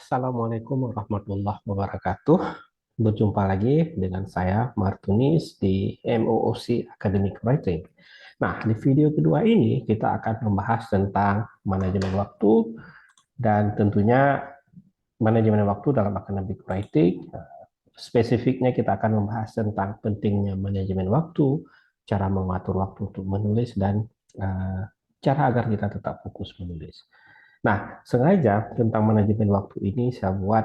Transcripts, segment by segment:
Assalamualaikum warahmatullahi wabarakatuh. Berjumpa lagi dengan saya Martunis di MOOC Academic Writing. Nah, di video kedua ini kita akan membahas tentang manajemen waktu dan tentunya manajemen waktu dalam academic writing. Spesifiknya kita akan membahas tentang pentingnya manajemen waktu, cara mengatur waktu untuk menulis dan cara agar kita tetap fokus menulis. Nah, sengaja tentang manajemen waktu ini saya buat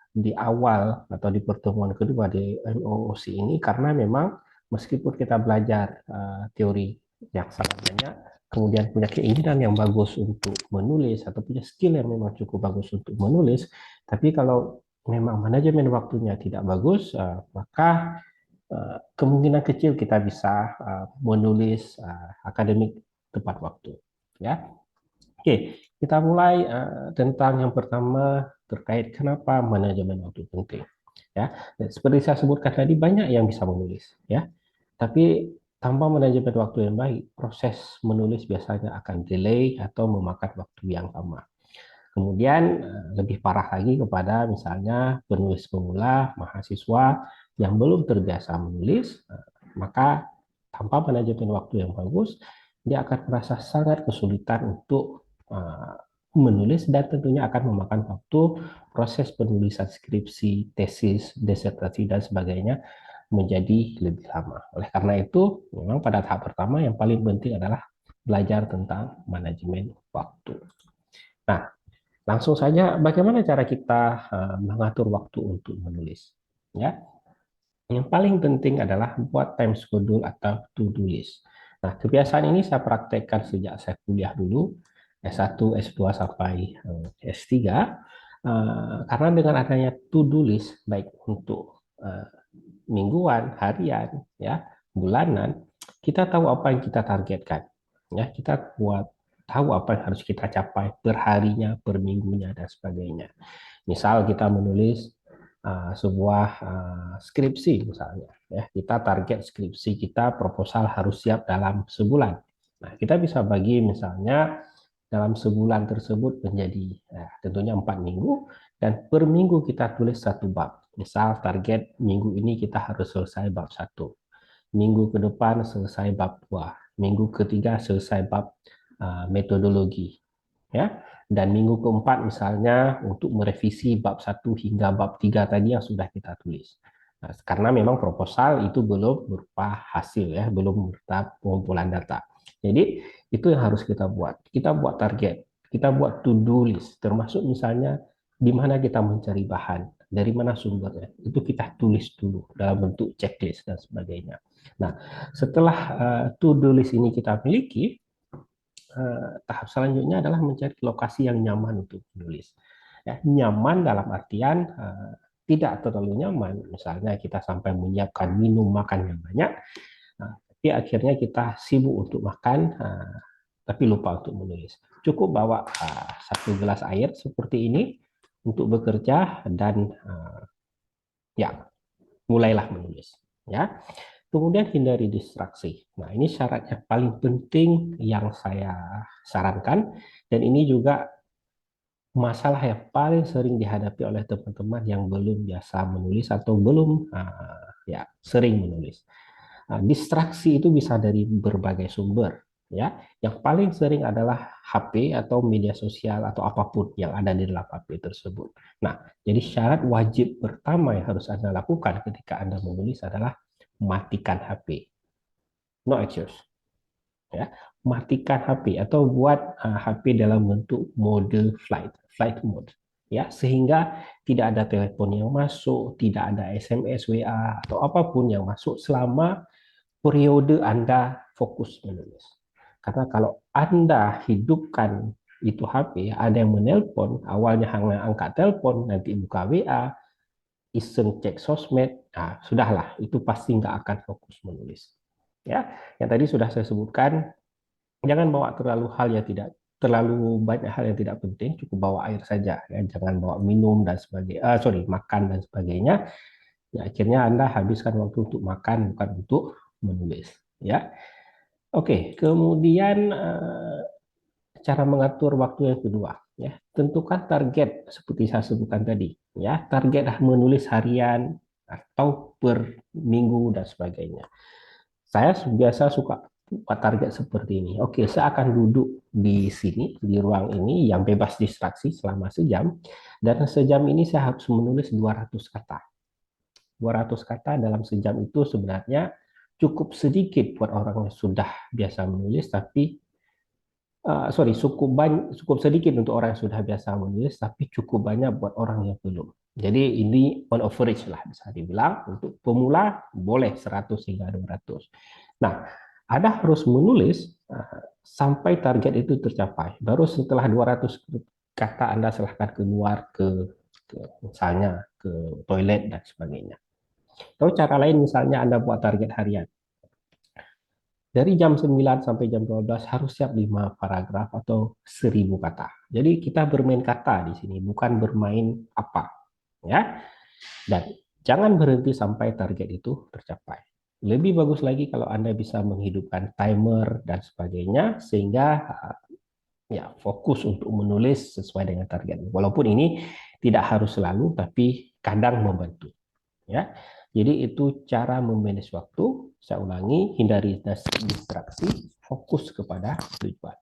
di awal atau di pertemuan kedua di MOOC ini karena memang meskipun kita belajar teori yang sangat banyak, kemudian punya keinginan yang bagus untuk menulis atau punya skill yang memang cukup bagus untuk menulis, tapi kalau memang manajemen waktunya tidak bagus, maka kemungkinan kecil kita bisa menulis akademik tepat waktu. Ya, oke, kita mulai tentang yang pertama terkait kenapa manajemen waktu penting. Ya, seperti saya sebutkan tadi banyak yang bisa menulis, ya, tapi tanpa manajemen waktu yang baik, proses menulis biasanya akan delay atau memakan waktu yang lama. Kemudian lebih parah lagi kepada misalnya penulis pemula, mahasiswa yang belum terbiasa menulis, maka tanpa manajemen waktu yang bagus, dia akan merasa sangat kesulitan untuk menulis dan tentunya akan memakan waktu proses penulisan skripsi, tesis, disertasi dan sebagainya menjadi lebih lama. Oleh karena itu, memang pada tahap pertama yang paling penting adalah belajar tentang manajemen waktu. Nah, langsung saja, bagaimana cara kita mengatur waktu untuk menulis? Ya, yang paling penting adalah buat time schedule atau to-do list. Nah, kebiasaan ini saya praktekkan sejak saya kuliah dulu, S1, S2 sampai S3. Karena dengan adanya to-do list, baik untuk mingguan, harian, ya, bulanan, kita tahu apa yang kita targetkan. Ya, kita buat tahu apa yang harus kita capai per harinya, per minggunya, dan sebagainya. Misal kita menulis sebuah skripsi misalnya, ya, kita target skripsi kita proposal harus siap dalam sebulan. Nah, kita bisa bagi misalnya dalam sebulan tersebut menjadi tentunya 4 minggu dan per minggu kita tulis satu bab. Misal target minggu ini kita harus selesai bab 1, minggu ke depan selesai bab 2, minggu ketiga selesai bab metodologi, ya. Dan minggu keempat misalnya untuk merevisi bab 1 hingga bab 3 tadi yang sudah kita tulis. Nah, karena memang proposal itu belum berupa hasil, ya, belum berupa pengumpulan data. Jadi itu yang harus kita buat. Kita buat target, kita buat to-do list, termasuk misalnya di mana kita mencari bahan, dari mana sumbernya. Itu kita tulis dulu dalam bentuk checklist dan sebagainya. Nah, setelah to-do list ini kita miliki, tahap selanjutnya adalah mencari lokasi yang nyaman untuk menulis. Ya, nyaman dalam artian tidak terlalu nyaman. Misalnya kita sampai menyiapkan minum makan yang banyak, tapi akhirnya kita sibuk untuk makan, tapi lupa untuk menulis. Cukup bawa satu gelas air seperti ini untuk bekerja dan ya mulailah menulis. Ya. Kemudian hindari distraksi. Nah, ini syarat yang paling penting yang saya sarankan, dan ini juga masalah yang paling sering dihadapi oleh teman-teman yang belum biasa menulis atau belum ya sering menulis. Distraksi itu bisa dari berbagai sumber, ya. Yang paling sering adalah HP atau media sosial atau apapun yang ada di dalam HP tersebut. Nah, jadi syarat wajib pertama yang harus Anda lakukan ketika Anda menulis adalah matikan HP. No excuse, ya. Matikan HP atau buat HP dalam bentuk mode flight mode, ya, sehingga tidak ada telepon yang masuk, tidak ada SMS, WA atau apapun yang masuk selama periode Anda fokus menulis. Karena kalau Anda hidupkan itu HP, ada yang menelpon, awalnya hanya angkat telepon, nanti buka WA, iseng cek sosmed, nah, sudahlah, itu pasti nggak akan fokus menulis. Ya, yang tadi sudah saya sebutkan, jangan bawa terlalu banyak hal yang tidak penting, cukup bawa air saja, ya. Jangan bawa minum dan sebagainya, makan dan sebagainya. Ya, akhirnya Anda habiskan waktu untuk makan bukan untuk menulis, ya. Oke, kemudian cara mengatur waktu yang kedua, ya. Tentukan target seperti saya sebutkan tadi, ya. Target menulis harian atau per minggu dan sebagainya. Saya biasa suka buat target seperti ini. Oke, saya akan duduk di sini, di ruang ini yang bebas distraksi selama sejam, dan sejam ini saya harus menulis 200 kata. 200 kata dalam sejam itu sebenarnya cukup sedikit buat orang yang sudah biasa menulis, tapi sorry, cukup sedikit untuk orang yang sudah biasa menulis, tapi cukup banyak buat orang yang belum. Jadi ini on average lah bisa dibilang, untuk pemula boleh 100 hingga 200. Nah, Anda harus menulis sampai target itu tercapai. Baru setelah 200 kata Anda silahkan keluar ke misalnya ke toilet dan sebagainya. Atau cara lain misalnya Anda buat target harian. Dari jam 9 sampai jam 12 harus siap 5 paragraf atau 1.000 kata. Jadi kita bermain kata di sini, bukan bermain apa. Ya. Dan jangan berhenti sampai target itu tercapai. Lebih bagus lagi kalau Anda bisa menghidupkan timer dan sebagainya, sehingga ya fokus untuk menulis sesuai dengan target. Walaupun ini tidak harus selalu, tapi kadang membantu. Ya. Jadi itu cara memanage waktu. Saya ulangi, hindari distraksi, fokus kepada tujuan.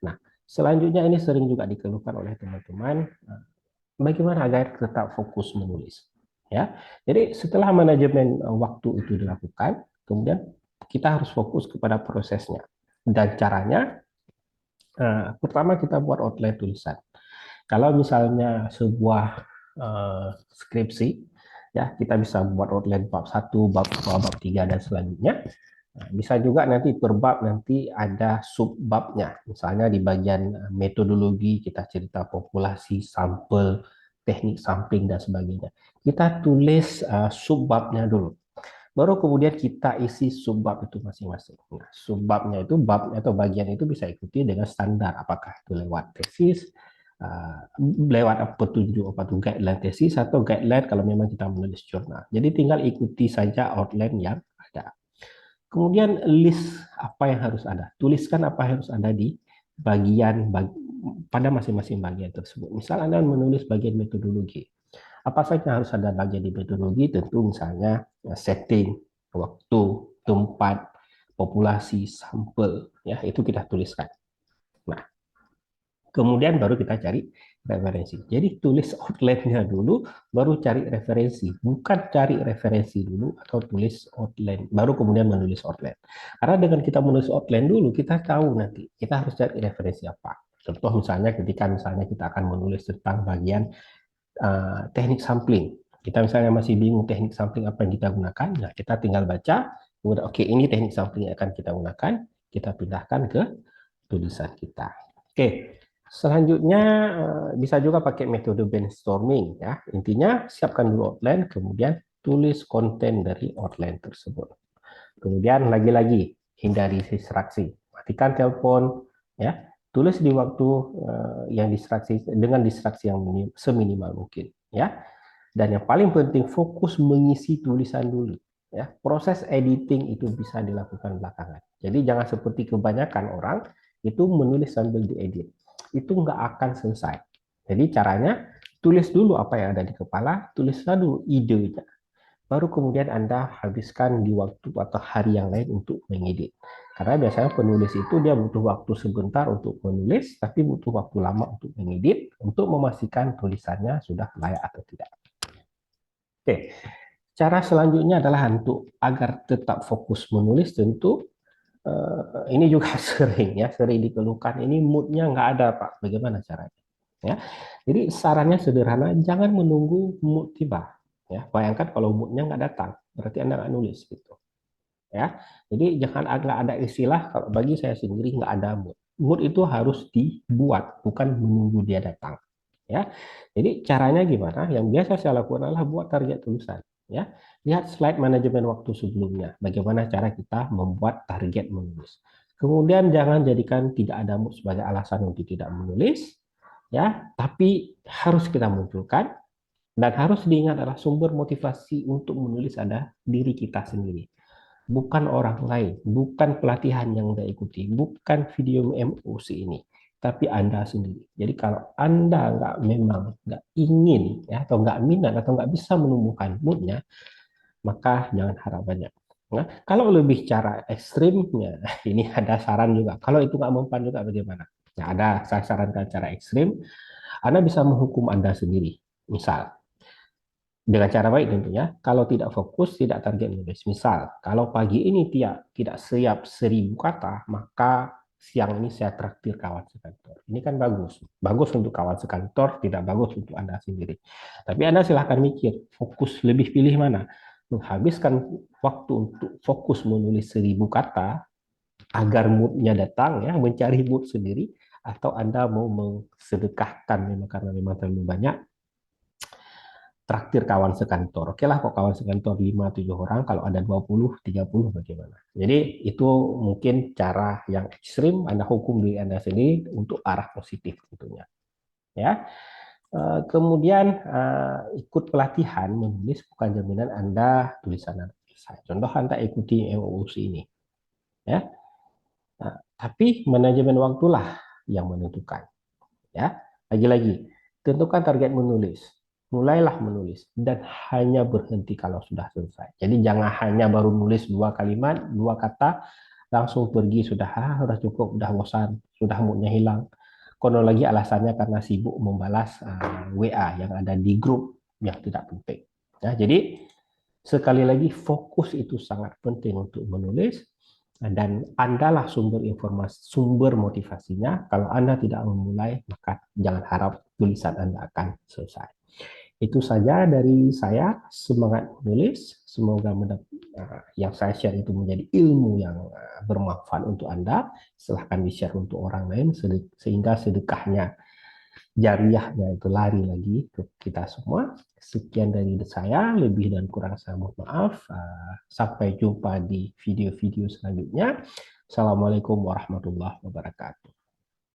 Nah, selanjutnya ini sering juga dikeluhkan oleh teman-teman, bagaimana agar tetap fokus menulis. Ya. Jadi setelah manajemen waktu itu dilakukan, kemudian kita harus fokus kepada prosesnya. Dan caranya, pertama kita buat outline tulisan. Kalau misalnya sebuah skripsi, ya kita bisa buat outline bab 1, bab 2, bab 3 dan selanjutnya. Nah, bisa juga nanti per bab nanti ada subbabnya. Misalnya di bagian metodologi kita cerita populasi, sampel, teknik sampling dan sebagainya. Kita tulis subbabnya dulu. Baru kemudian kita isi subbab itu masing-masing. Nah, subbabnya itu, bab atau bagian itu bisa ikuti dengan standar. Apakah itu lewat tesis, lewat petunjuk apa tuh guideline tesis atau guideline kalau memang kita menulis jurnal. Jadi tinggal ikuti saja outline yang ada. Kemudian list apa yang harus ada. Tuliskan apa yang harus ada di pada masing-masing bagian tersebut. Misal Anda menulis bagian metodologi. Apa saja harus ada bagian di metodologi? Tentu misalnya setting, waktu, tempat, populasi, sampel, ya itu kita tuliskan. Nah, kemudian baru kita cari referensi. Jadi tulis outline-nya dulu, baru cari referensi. Bukan cari referensi dulu atau tulis outline, baru kemudian menulis outline. Karena dengan kita menulis outline dulu, kita tahu nanti kita harus cari referensi apa. Contoh misalnya ketika kita akan menulis tentang bagian teknik sampling. Kita misalnya masih bingung teknik sampling apa yang kita gunakan, nah kita tinggal baca, kemudian oke ini teknik sampling yang akan kita gunakan, kita pindahkan ke tulisan kita. Oke, selanjutnya bisa juga pakai metode brainstorming ya. Intinya siapkan dulu outline, kemudian tulis konten dari outline tersebut. Kemudian lagi-lagi hindari distraksi, matikan telepon ya. Tulis di waktu yang distraksi dengan distraksi yang seminimal mungkin ya. Dan yang paling penting fokus mengisi tulisan dulu ya. Proses editing itu bisa dilakukan belakangan. Jadi jangan seperti kebanyakan orang itu menulis sambil diedit. Itu nggak akan selesai. Jadi caranya tulis dulu apa yang ada di kepala, tulislah dulu idenya. Baru kemudian Anda habiskan di waktu atau hari yang lain untuk mengedit. Karena biasanya penulis itu dia butuh waktu sebentar untuk menulis, tapi butuh waktu lama untuk mengedit, untuk memastikan tulisannya sudah layak atau tidak. Oke, cara selanjutnya adalah untuk agar tetap fokus menulis tentu ini juga sering dikeluhkan, ini moodnya nggak ada Pak, bagaimana caranya? Ya, jadi sarannya sederhana, jangan menunggu mood tiba. Ya, bayangkan kalau moodnya nggak datang, berarti Anda nggak nulis gitu. Ya, jadi jangan ada istilah, kalau bagi saya sendiri nggak ada mood. Mood itu harus dibuat, bukan menunggu dia datang. Ya, jadi caranya gimana? Yang biasa saya lakukan adalah buat target tulisan. Ya, lihat slide manajemen waktu sebelumnya. Bagaimana cara kita membuat target menulis. Kemudian jangan jadikan tidak ada mood sebagai alasan untuk tidak menulis. Ya, tapi harus kita munculkan dan harus diingat adalah sumber motivasi untuk menulis ada diri kita sendiri, bukan orang lain, bukan pelatihan yang Anda ikuti, bukan video MOC ini. tapi Anda sendiri. Jadi kalau Anda nggak ingin ya, atau nggak minat atau nggak bisa menumbuhkan moodnya, maka jangan harap banyak. Nah, kalau lebih cara ekstrimnya, ini ada saran juga. Kalau itu nggak mempan juga bagaimana? Nah, saya sarankan cara ekstrim. Anda bisa menghukum Anda sendiri. Misal, dengan cara baik tentunya, kalau tidak fokus, tidak target menulis. Misal, kalau pagi ini tidak siap 1.000 kata, maka siang ini saya traktir kawan sekantor. Ini kan bagus. Bagus untuk kawan sekantor, tidak bagus untuk Anda sendiri. Tapi Anda silahkan mikir, fokus lebih pilih mana? Menghabiskan waktu untuk fokus menulis 1.000 kata, agar moodnya datang, ya, mencari mood sendiri, atau Anda mau mensedekahkan memang karena memang terlalu banyak, traktir kawan sekantor. Oke lah, kok kawan sekantor 5-7 orang, kalau ada 20-30 bagaimana? Jadi itu mungkin cara yang ekstrim, Anda hukum diri Anda sendiri untuk arah positif tentunya. Ya. Kemudian ikut pelatihan menulis bukan jaminan Anda tulisan Anda selesai. Contoh Anda ikuti MOOC ini. Ya. Tapi manajemen waktulah yang menentukan. Ya, lagi-lagi tentukan target menulis, mulailah menulis dan hanya berhenti kalau sudah selesai. Jadi jangan hanya baru nulis 2 kalimat, 2 kata, langsung pergi, sudah cukup, sudah bosan, sudah moodnya hilang. Konon lagi alasannya karena sibuk membalas WA yang ada di grup yang tidak penting. Ya, jadi sekali lagi, fokus itu sangat penting untuk menulis, dan Andalah sumber informasi, sumber motivasinya. Kalau Anda tidak memulai, maka jangan harap tulisan Anda akan selesai. Itu saja dari saya, semangat menulis. Semoga yang saya share itu menjadi ilmu yang bermanfaat untuk Anda. Silahkan di-share untuk orang lain, sehingga sedekahnya, jariahnya itu lari lagi ke kita semua. Sekian dari saya, lebih dan kurang saya mohon maaf. Sampai jumpa di video-video selanjutnya. Assalamualaikum warahmatullahi wabarakatuh.